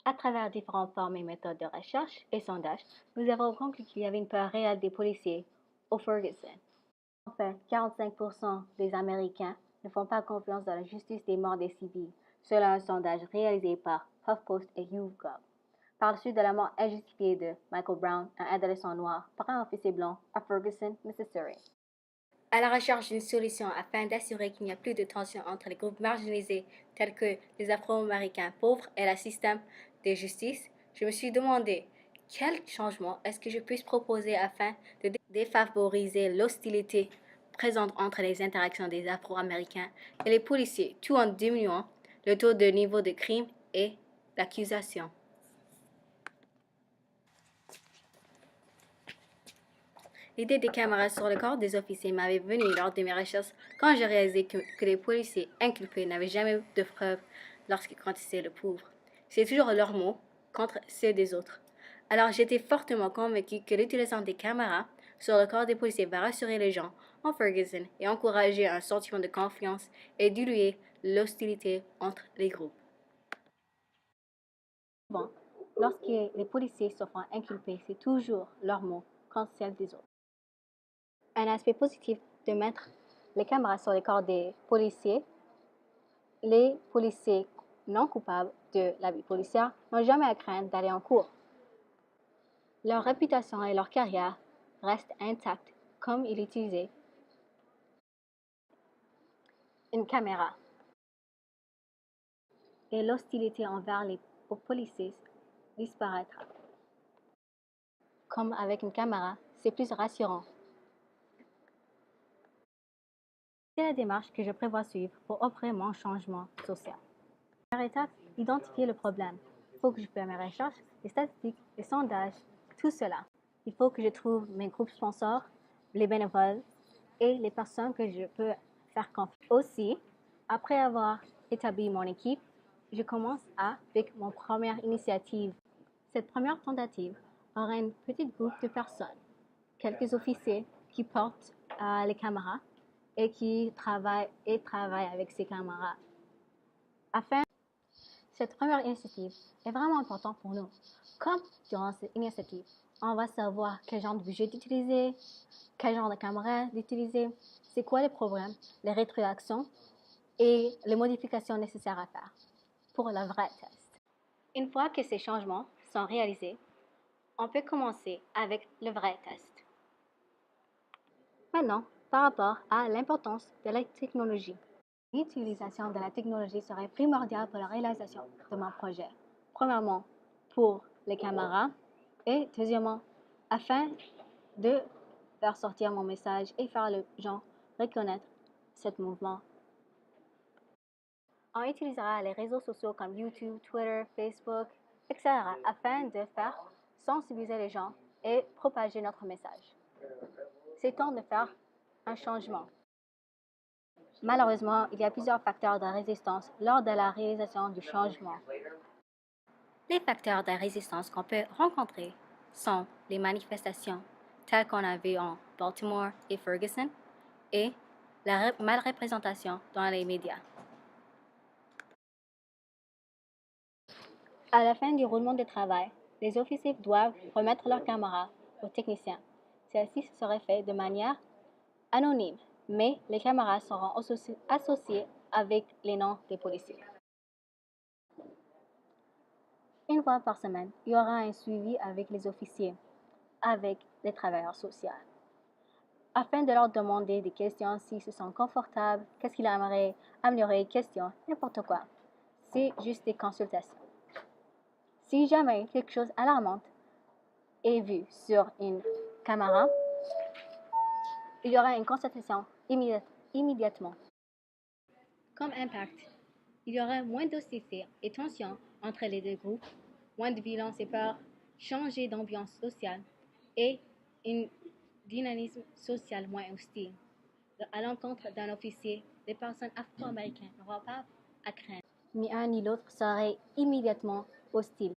À travers différentes formes et méthodes de recherche et sondage, nous avons conclu qu'il y avait une peur réelle des policiers au Ferguson. Enfin, 45% des Américains ne font pas confiance dans la justice des morts des civils, selon un sondage réalisé par HuffPost et YouGov. Par la suite de la mort injustifiée de Michael Brown, un adolescent noir, par un officier blanc à Ferguson, Mississippi. À la recherche d'une solution afin d'assurer qu'il n'y a plus de tension entre les groupes marginalisés tels que les Afro-Américains pauvres et le système de justice, je me suis demandé quel changement est-ce que je puisse proposer afin de défavoriser l'hostilité présente entre les interactions des Afro-Américains et les policiers, tout en diminuant le taux de niveau de crime et d'accusation. L'idée des caméras sur le corps des officiers m'avait venu lors de mes recherches quand j'ai réalisé que les policiers inculpés n'avaient jamais de preuves lorsqu'ils confissaient le pauvre. C'est toujours leurs mots contre ceux des autres. Alors j'étais fortement convaincue que l'utilisation des caméras sur le corps des policiers va rassurer les gens en Ferguson et encourager un sentiment de confiance et diluer l'hostilité entre les groupes. Bon, lorsque les policiers se font inculpés, c'est toujours leurs mots contre celles des autres. Un aspect positif de mettre les caméras sur les corps des policiers, les policiers non coupables de la vie policière n'ont jamais à craindre d'aller en cours. Leur réputation et leur carrière restent intactes comme ils utilisaient une caméra. Et l'hostilité envers les policiers disparaîtra. Comme avec une caméra, c'est plus rassurant. C'est la démarche que je prévois suivre pour offrir mon changement social. Première étape, identifier le problème. Il faut que je fasse mes recherches, les statistiques, les sondages, tout cela. Il faut que je trouve mes groupes sponsors, les bénévoles et les personnes que je peux faire confiance. Aussi, après avoir établi mon équipe, je commence avec mon première initiative. Cette première tentative aura un petit groupe de personnes, quelques officiers qui portent les caméras et qui travaillent avec ces caméras. Cette première initiative est vraiment importante pour nous. Comme durant cette initiative, on va savoir quel genre de budget d'utiliser, quel genre de caméra d'utiliser, c'est quoi les problèmes, les rétroactions et les modifications nécessaires à faire pour le vrai test. Une fois que ces changements sont réalisés, on peut commencer avec le vrai test. Maintenant, par rapport à l'importance de la technologie. L'utilisation de la technologie serait primordiale pour la réalisation de mon projet. Premièrement, pour les caméras et deuxièmement, afin de faire sortir mon message et faire les gens reconnaître ce mouvement. On utilisera les réseaux sociaux comme YouTube, Twitter, Facebook, etc. afin de faire sensibiliser les gens et propager notre message. C'est temps de faire un changement. Malheureusement, il y a plusieurs facteurs de résistance lors de la réalisation du changement. Les facteurs de résistance qu'on peut rencontrer sont les manifestations, telles qu'on a vu en Baltimore et Ferguson, et la malreprésentation dans les médias. À la fin du roulement de travail, les officiers doivent remettre leurs caméras aux techniciens. Celle-ci serait faite de manière anonyme, mais les caméras seront associées avec les noms des policiers. Une fois par semaine, il y aura un suivi avec les officiers, avec les travailleurs sociaux, afin de leur demander des questions s'ils se sentent confortables, qu'est-ce qu'ils aimeraient améliorer, questions, n'importe quoi. C'est juste des consultations. Si jamais quelque chose d'alarmant est vu sur une caméra, il y aura une constatation immédiatement. Comme impact, il y aura moins d'hostilité et tension entre les deux groupes, moins de violence et peur, changer d'ambiance sociale et un dynamisme social moins hostile. À l'encontre d'un officier, les personnes afro-américaines n'auront pas à craindre. Ni un ni l'autre seraient immédiatement hostiles.